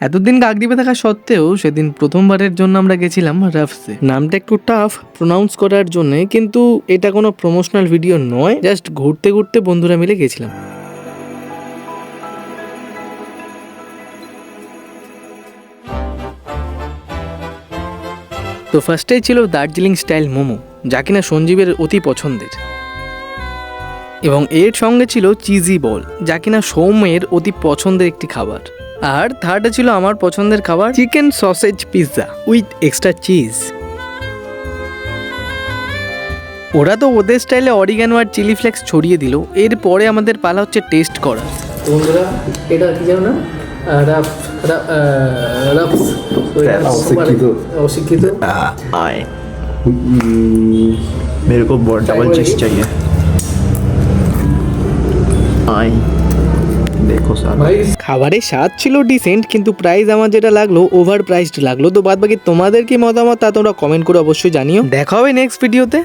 এতদিন কাকদ্বীপে থাকা সত্ত্বেও সেদিন প্রথমবারের জন্য আমরা গেছিলাম রাফসে। নামটা একটু টাফ প্রোনাউন্স করার জন্য, কিন্তু এটা কোনো প্রমোশনাল ভিডিও নয়, জাস্ট ঘুরতে ঘুরতে বন্ধুরা মিলে গেছিলাম। তো ফার্স্টেই ছিল দার্জিলিং স্টাইল মোমো, যা কিনা সঞ্জীবের অতি পছন্দের, এবং এর সঙ্গে ছিল চিজি বল, যা কিনা সৌম্যের অতি পছন্দের একটি খাবার। আর থার্ডে ছিল আমার পছন্দের খাবার chicken sausage pizza with extra cheese. ওরা তো ওদের স্টাইলে অরিগানো আর চিলি ফ্লেক্স ছড়িয়ে দিল। এরপরে আমাদের পালা হচ্ছে টেস্ট করা। বন্ধুরা এটা কি জানো না, অশিক্ষিত। मेरे को बहुत डबल चीज चाहिए। देखो सारा খাবারের স্বাদ ছিল ডিসেন্ট, কিন্তু প্রাইস আমার যেটা লাগলো ওভার প্রাইসড লাগলো। তো বাদ বাকি তোমাদের কি মতামত তা তোমরা কমেন্ট করে অবশ্যই জানিও। দেখা হবে নেক্সট ভিডিওতে।